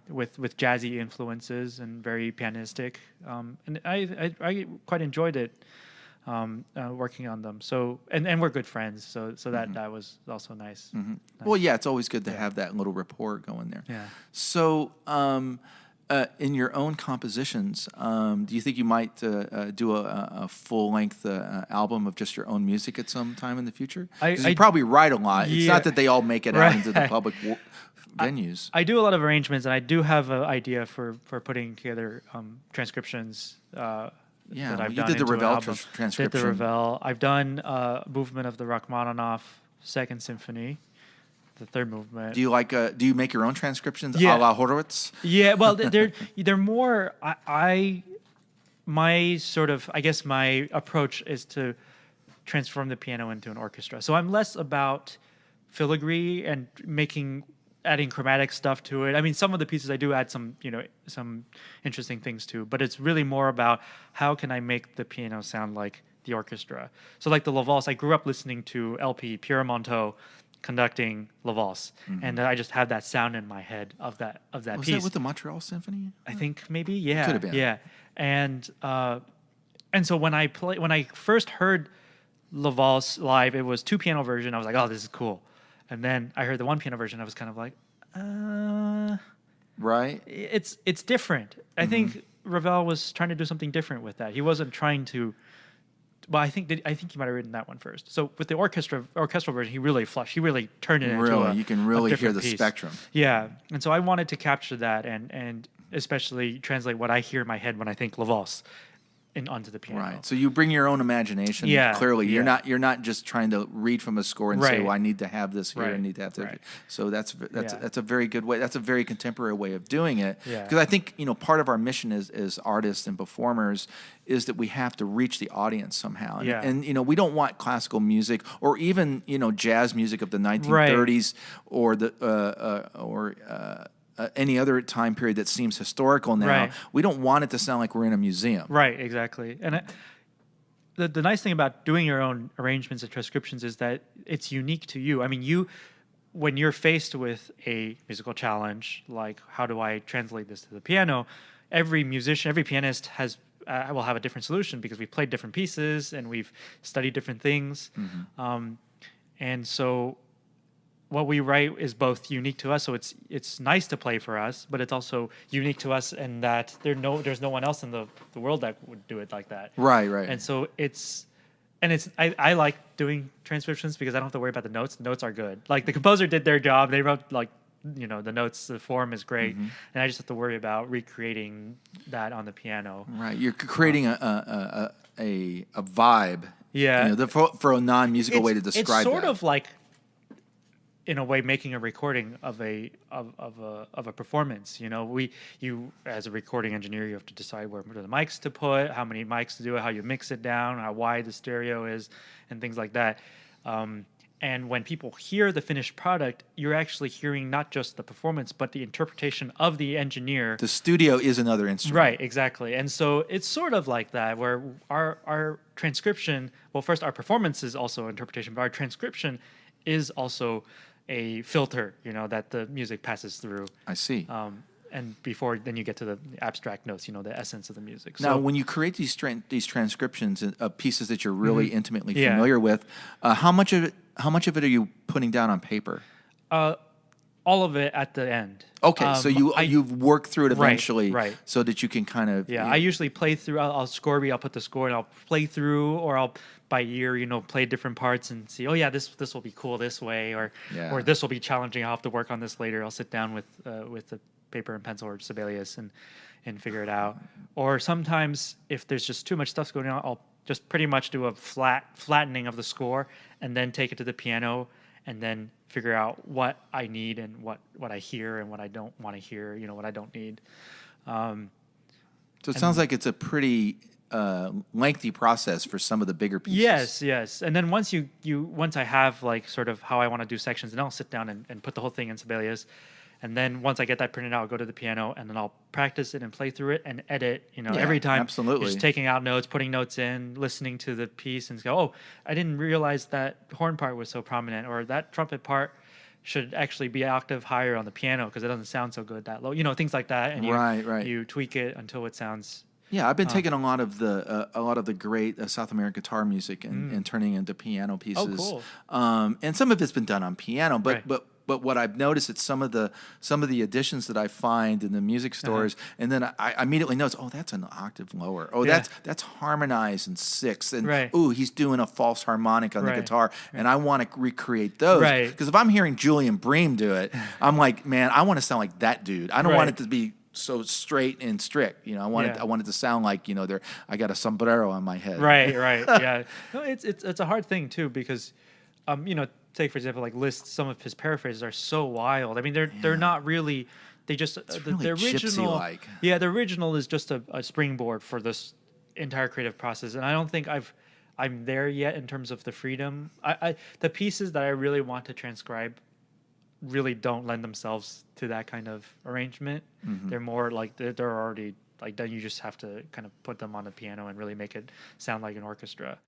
With jazzy influences and very pianistic, and I quite enjoyed it working on them. So and we're good friends, so that was also nice. Well, yeah, it's always good to have that little rapport going there. Yeah. So, in your own compositions, do you think you might do a full-length album of just your own music at some time in the future? 'Cause you probably write a lot. It's Yeah. not that they all make it out Right. into the public venues. I do a lot of arrangements, and I do have an idea for putting together transcriptions. Yeah, that well, I've you done did the into an Ravel album. transcription. Did the Ravel. I've done movement of the Rachmaninoff Second Symphony, the third movement. Do you make your own transcriptions Yeah. a la Horowitz? Yeah, well, they're more. My sort of, I guess my approach is to transform the piano into an orchestra. So I'm less about filigree and adding chromatic stuff to it. I mean, some of the pieces I do add some interesting things to, but it's really more about how can I make the piano sound like the orchestra. So like the La Valse, I grew up listening to LP Pierre Monteau conducting La Valse, and I just have that sound in my head of that Was piece. that with the Montreal Symphony? I think maybe, yeah, Could have been. yeah. And so when I first heard La Valse live, it was 2 piano version. I was like, oh, this is cool. And then I heard the 1 piano version. I was kind of like, Right. it's different. I think Ravel was trying to do something different with that. He wasn't trying to. Well, I think he might have written that one first. So with the orchestral version, he really turned it into You can really a hear different the piece. spectrum. Yeah, and so I wanted to capture that and especially translate what I hear in my head when I think La Valse onto the piano. Right. So you bring your own imagination. Yeah, Clearly, yeah. you're not just trying to read from a score and say, Right. "Well, I need to have this here. I Right. need to have that." Right. So that's Yeah. a very good way. That's a very contemporary way of doing it. Yeah. Because I think part of our mission as artists and performers is that we have to reach the audience somehow. And, Yeah. and we don't want classical music or even jazz music of the 1930s or any other time period that seems historical now. Right. We don't want it to sound like we're in a museum. Right, exactly. And the nice thing about doing your own arrangements and transcriptions is that it's unique to you. I mean, when you're faced with a musical challenge, like how do I translate this to the piano, every musician, every pianist will have a different solution because we've played different pieces and we've studied different things. And so what we write is both unique to us, so it's nice to play for us, but it's also unique to us in that there's no one else in the world that would do it like that. Right. And so I like doing transcriptions because I don't have to worry about the notes. The notes are good. Like the composer did their job. They wrote the notes, the form is great, and I just have to worry about recreating that on the piano. Right, you're creating a vibe. Yeah. For a non-musical way to describe it's sort that. of like, in a way, making a recording of a performance. You as a recording engineer, you have to decide where the mics to put, how many mics to do it, how you mix it down, how wide the stereo is, and things like that. And when people hear the finished product, you're actually hearing not just the performance, but the interpretation of the engineer. The studio is another instrument. Right, exactly. And so it's sort of like that, where our transcription, well, first, our performance is also interpretation, but our transcription is also a filter, that the music passes through. I see. And then you get to the abstract notes, the essence of the music. Now, So, when you create these transcriptions of pieces that you're really intimately Yeah. familiar with, how much of it are you putting down on paper? all of it at the end. Okay, so you've worked through it eventually, right. so that you can kind of Yeah, I usually play through. I'll score read. I'll put the score and I'll play through, or I'll by ear, play different parts and see. Oh yeah, this will be cool this way, or this will be challenging. I'll have to work on this later. I'll sit down with the paper and pencil or Sibelius and figure it out. Or sometimes if there's just too much stuff going on, I'll just pretty much do a flattening of the score and then take it to the piano and then figure out what I need and what I hear and what I don't want to hear. What I don't need. So it sounds like it's a pretty lengthy process for some of the bigger pieces. Yes. And then once once I have like sort of how I want to do sections, then I'll sit down and put the whole thing in Sibelius. And then once I get that printed out, I'll go to the piano and then I'll practice it and play through it and edit, every time. Absolutely. Just taking out notes, putting notes in, listening to the piece and go, oh, I didn't realize that horn part was so prominent, or that trumpet part should actually be an octave higher on the piano because it doesn't sound so good that low, things like that. And you tweak it until it sounds. Yeah, I've been taking a lot of the great South American guitar music and turning into piano pieces. Oh, cool. And some of it's been done on piano, but Right. but what I've noticed is some of the additions that I find in the music stores, and then I immediately notice, oh, that's an octave lower. Oh, Yeah. that's harmonized in sixth, and Right. ooh, he's doing a false harmonic on the Right. guitar, and I want to recreate those. Right. Because if I'm hearing Julian Bream do it, I'm like, man, I want to sound like that dude. I don't want it to be so straight and strict, I want it to sound like I got a sombrero on my head. Right, yeah. No, it's a hard thing too because, take for example like Liszt, some of his paraphrases are so wild. I mean, they're not really. They just really the original. gypsy-like. Yeah, the original is just a springboard for this entire creative process, and I don't think I'm there yet in terms of the freedom. The pieces that I really want to transcribe really don't lend themselves to that kind of arrangement. They're more like they're already like done. You just have to kind of put them on the piano and really make it sound like an orchestra.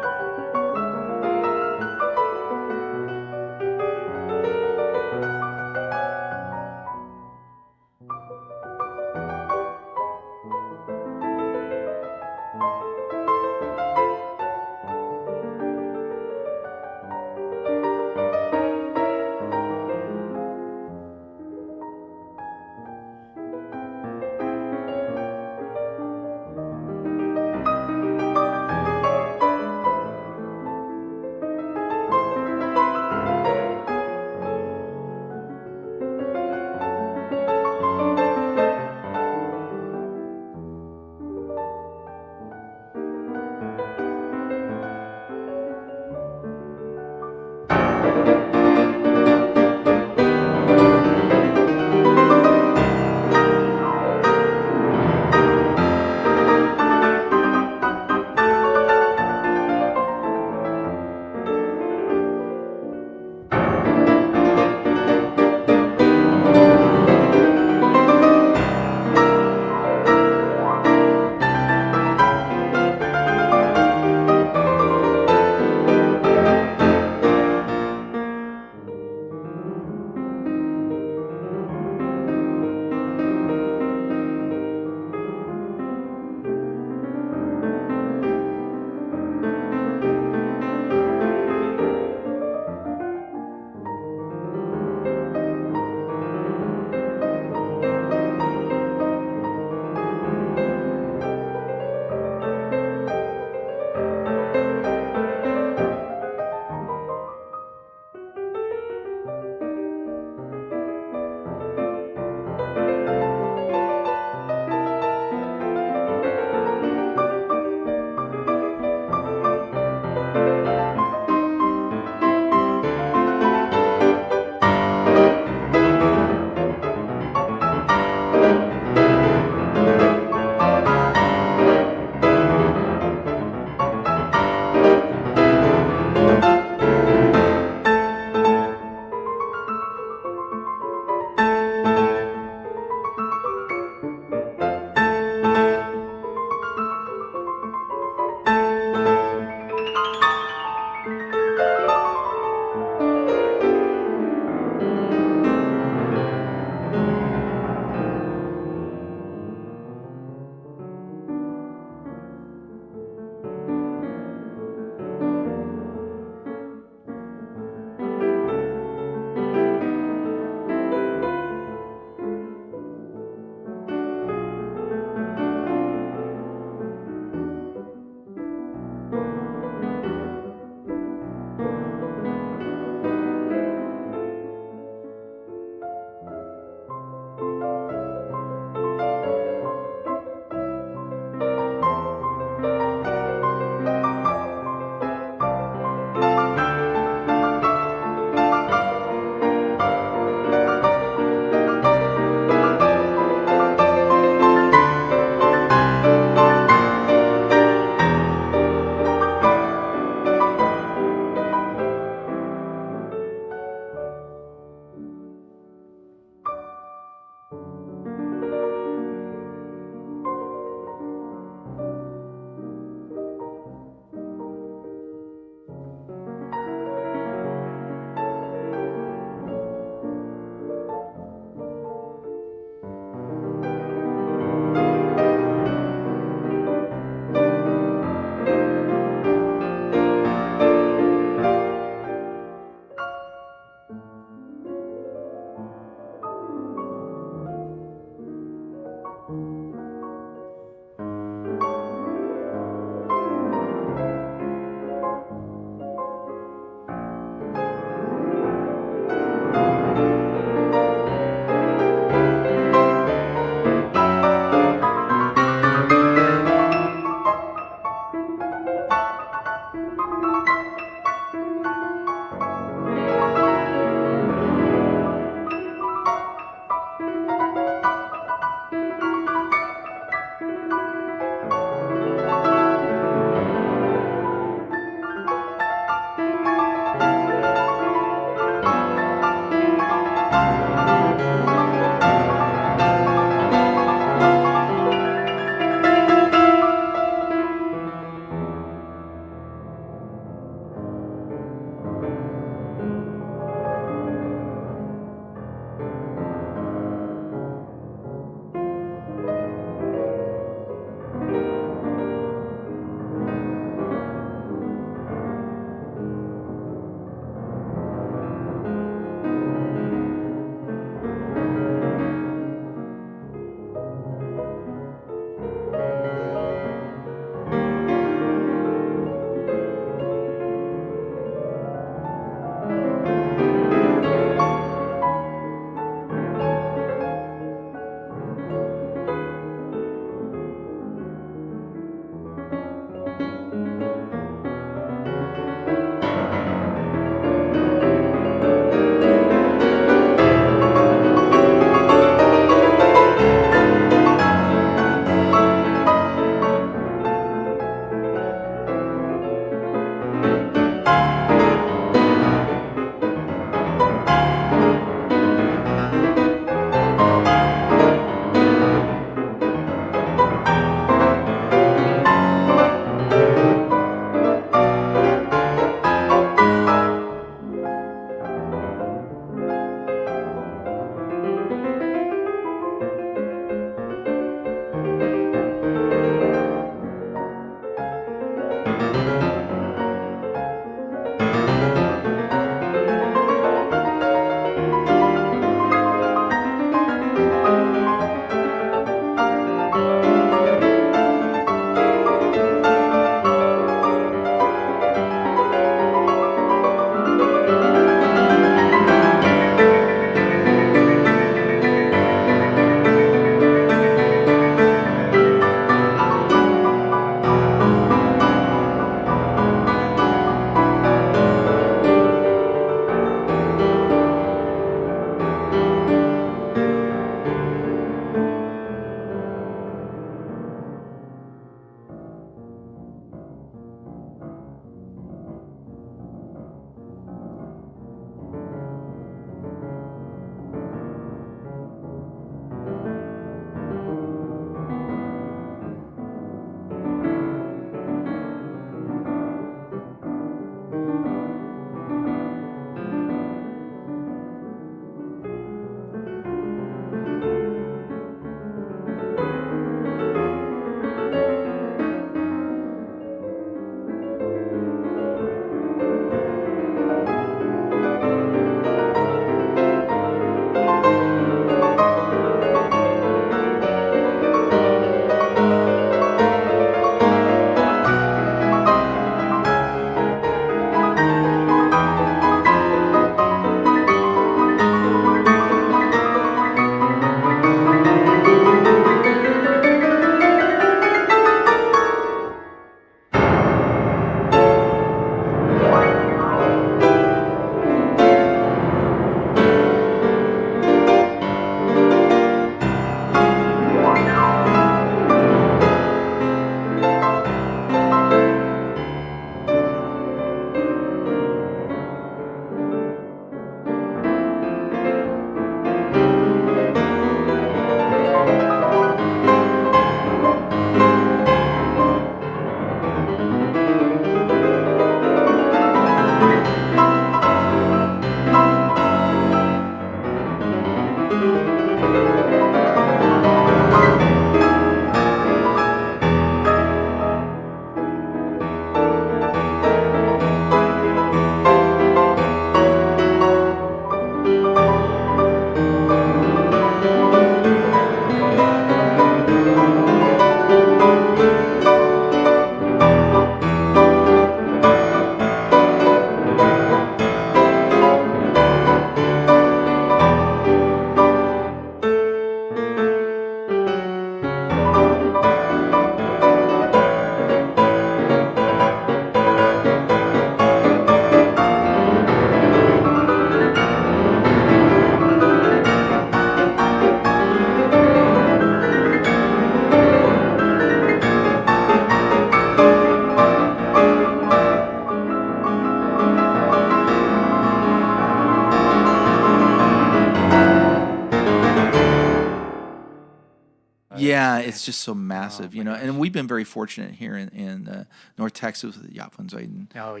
Yeah, it's just so massive, my gosh. and we've been very fortunate here in North Texas with Jaap van Zyden. Oh, I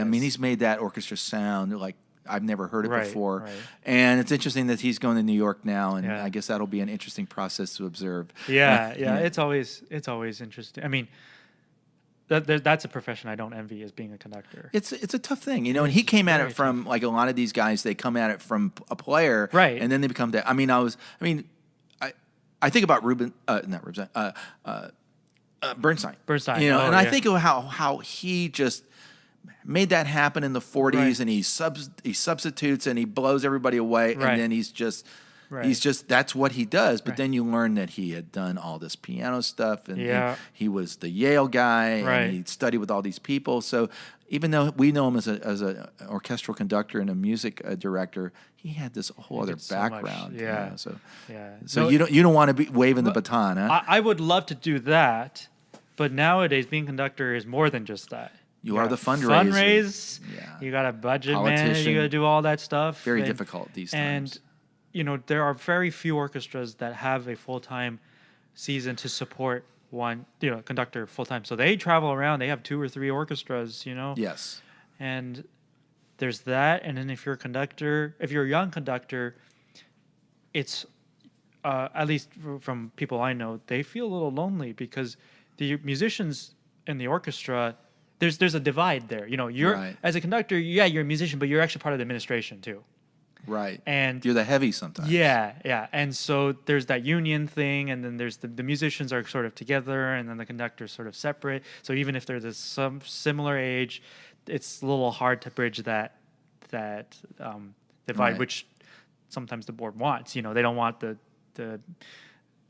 mean, yes. he's made that orchestra sound like I've never heard it Right, before. right. And it's interesting that he's going to New York now, and Yeah. I guess that'll be an interesting process to observe. Yeah, it's always interesting. I mean, that's a profession I don't envy, is being a conductor. It's a tough thing, and he came at it very from like a lot of these guys. They come at it from a player, Right. and then they become that. I think about Bernstein. Bernstein, and oh, I yeah. think of how he just made that happen in the 40s, Right. and he substitutes and he blows everybody away, Right. and then he's just Right. that's what he does. But Right. then you learn that he had done all this piano stuff, and Yeah. he was the Yale guy, Right. and he studied with all these people. So even though we know him as an orchestral conductor and a music director, he had this whole other did so much. background. Yeah. So Yeah. so No, you don't want to be waving the baton, huh? I would love to do that, but nowadays being conductor is more than just that. You are gotta the fundraiser. Fundraise. Yeah. You got to budget manage. Politician. You got to do all that stuff. Very difficult these times. And there are very few orchestras that have a full-time season to support one conductor full-time. So they travel around. They have 2 or 3 orchestras. Yes. And there's that. And then if you're a young conductor, it's at least from people I know, they feel a little lonely because the musicians in the orchestra, there's a divide there. You're Right. as a conductor, you're a musician, but you're actually part of the administration too. Right. And You're the heavy sometimes. yeah. And so there's that union thing, and then there's the musicians are sort of together, and then the conductor's sort of separate. So even if they're some similar age, it's a little hard to bridge that divide, Right. which sometimes the board wants. They don't want the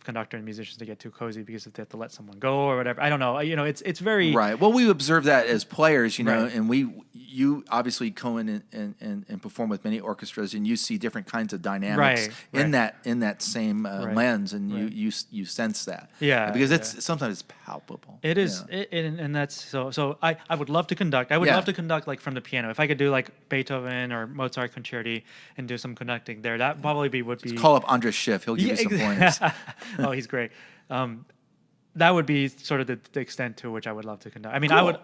conductor and musicians to get too cozy because if they have to let someone go or whatever. I don't know. It's very Right. Well, we observe that as players, Right. and you obviously go in and perform with many orchestras, and you see different kinds of dynamics Right, in that same lens, and right. you sense that. Yeah, Because yeah. sometimes it's palpable. It is, Yeah. and that's so. I would love to conduct. I would Yeah. love to conduct like from the piano. If I could do like Beethoven or Mozart concerti and do some conducting there, that probably would be. Call up Andres Schiff. He'll give you some pointers. Oh, he's great. That would be sort of the extent to which I would love to conduct. I mean, Cool.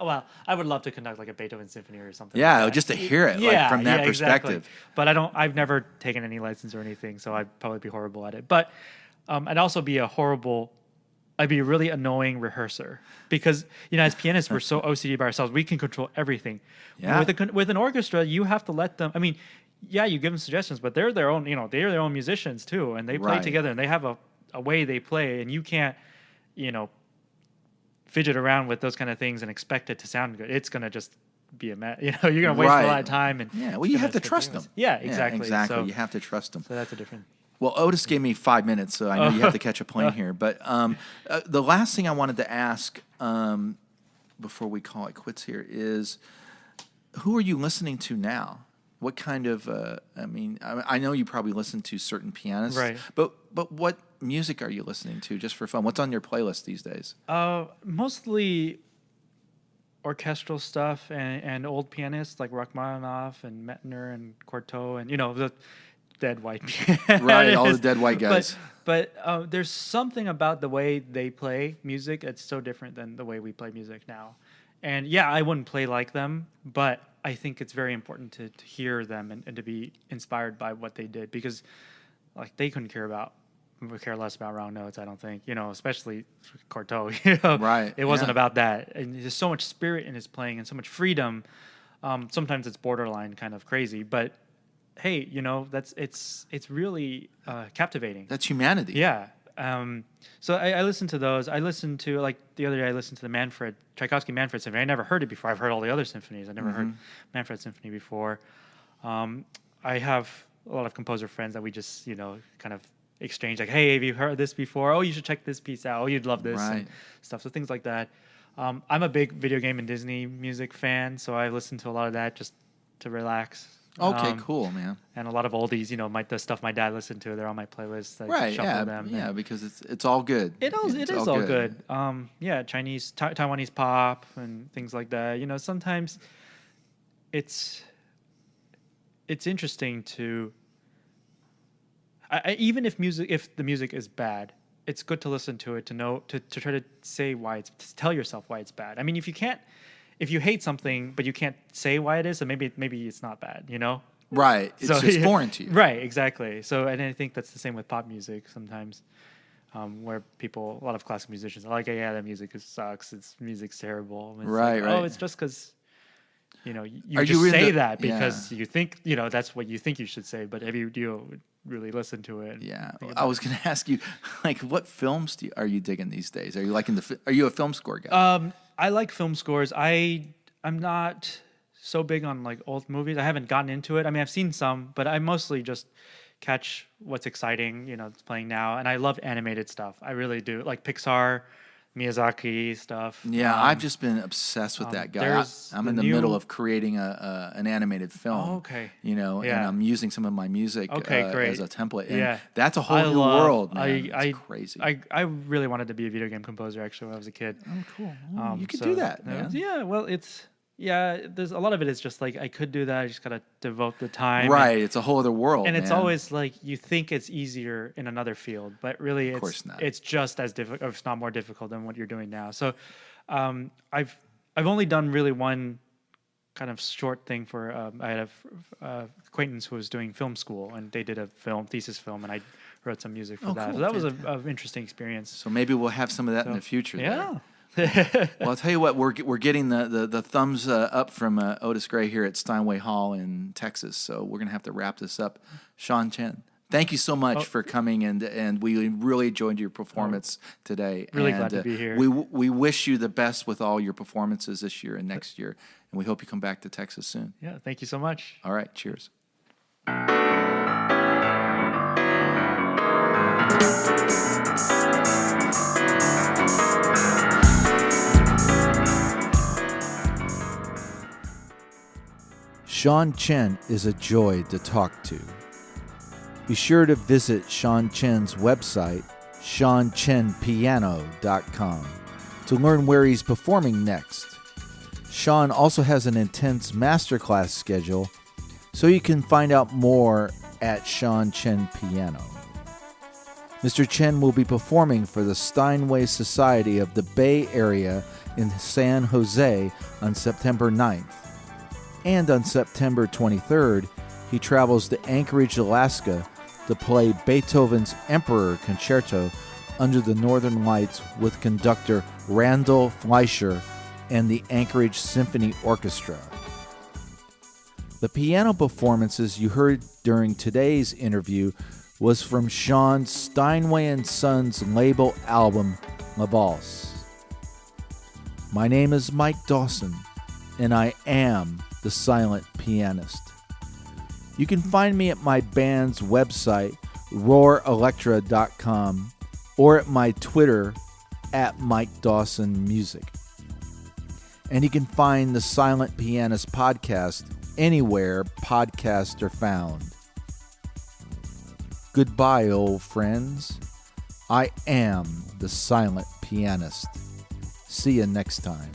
I would love to conduct like a Beethoven symphony or something. Yeah, like that. just to hear it, like, from that exactly. perspective. But I've never taken any license or anything, so I'd probably be horrible at it. But I'd also be I'd be a really annoying rehearser because as pianists we're so OCD by ourselves. We can control everything. Yeah. With an orchestra, you have to let them. I mean, yeah, you give them suggestions, but they're their own. They're their own musicians too, and they play Right. together, and they have a way they play, and you can't, fidget around with those kind of things and expect it to sound good. It's gonna just be a mess. You're gonna waste a lot of time. And Yeah, well, it's you gonna have to take trust years. them. Yeah, exactly. Exactly. So, You have to trust them. so that's a different. Well, Otis gave me 5 minutes, so I know you have to catch a plane here. But the last thing I wanted to ask before we call it quits here is, who are you listening to now? What kind of? I know you probably listen to certain pianists, Right. But what music are you listening to just for fun? What's on your playlist these days? Mostly orchestral stuff and old pianists like Rachmaninoff and Mettner and Cortot and the dead white pianists. Right, all the dead white guys. But there's something about the way they play music that's so different than the way we play music now. And yeah, I wouldn't play like them, but I think it's very important to hear them and to be inspired by what they did because like they couldn't care about would care less about round notes, I don't think. Especially Cortot. You know? Right, It wasn't yeah. about that. And there's so much spirit in his playing and so much freedom. Sometimes it's borderline kind of crazy, but hey, it's really captivating. That's humanity. Yeah. So I listened to those. I listened to, like, the other day I listened to the Tchaikovsky Manfred Symphony. I never heard it before. I've heard all the other symphonies. I never heard Manfred Symphony before. I have a lot of composer friends that we just, kind of exchange, like, hey, have you heard this before? Oh, you should check this piece out. Oh, you'd love this Right. and stuff. So things like that. I'm a big video game and Disney music fan, so I listen to a lot of that just to relax. Okay, cool, man. And a lot of oldies, the stuff my dad listened to, they're on my playlist. I Right, shuffle yeah, them. yeah, because it's all good. It is all good. Chinese, Taiwanese pop and things like that. Sometimes it's interesting to. Even if the music is bad, it's good to listen to it to try to say why to tell yourself why it's bad. I mean, if you hate something but you can't say why it is, then maybe it's not bad. Right, it's just foreign to you. Right, exactly. So, and I think that's the same with pop music sometimes, where a lot of classical musicians are like, yeah, that music sucks. Music's terrible. And it's Right, like, right. Oh, it's just because, you Are just you in say the- that because yeah. you think, that's what you think you should say. But have you really listen to it? Yeah, think I about was going to ask you, like, what films are you digging these days? Are you like are you a film score guy? I like film scores. I'm not so big on, like, old movies. I haven't gotten into it. I mean, I've seen some, but I mostly just catch what's exciting, it's playing now. And I love animated stuff. I really do. Like Pixar, Miyazaki stuff. Yeah, I've just been obsessed with that guy. I'm in the middle of creating an animated film. Oh, okay. And Yeah. I'm using some of my music Okay, great. as a template. And Yeah. that's a whole new world, man. It's crazy. I really wanted to be a video game composer, actually, when I was a kid. Oh, cool. Well, you could do that, man. Yeah, well, there's a lot of it is just like, I could do that. I just got to devote the time. Right, it's a whole other world, And it's man. always like, you think it's easier in another field, but really course not. it's just as difficult, if not more difficult than what you're doing now. So I've only done really one kind of short thing for, I had a acquaintance who was doing film school, and they did a thesis film, and I wrote some music for that. cool. So that was an interesting experience. So maybe we'll have some of that in the future. Yeah. Well, I'll tell you what, we're getting the thumbs up from Otis Gray here at Steinway Hall in Texas. So we're going to have to wrap this up. Sean Chen, thank you so much for coming, and we really enjoyed your performance today. Really and, glad to be here. We wish you the best with all your performances this year and next year, and we hope you come back to Texas soon. Yeah, thank you so much. All right, cheers. Sean Chen is a joy to talk to. Be sure to visit Sean Chen's website, SeanChenPiano.com, to learn where he's performing next. Sean also has an intense masterclass schedule, so you can find out more at Sean Chen Piano. Mr. Chen will be performing for the Steinway Society of the Bay Area in San Jose on September 9th. And on September 23rd, he travels to Anchorage, Alaska to play Beethoven's Emperor Concerto under the Northern Lights with conductor Randall Fleischer and the Anchorage Symphony Orchestra. The piano performances you heard during today's interview was from Sean's Steinway & Sons label album, La Valse. My name is Mike Dawson, and I am the Silent Pianist. You can find me at my band's website, roarelectra.com, or at my Twitter, at Mike Dawson Music. And you can find the Silent Pianist podcast anywhere podcasts are found. Goodbye, old friends. I am the Silent Pianist. See you next time.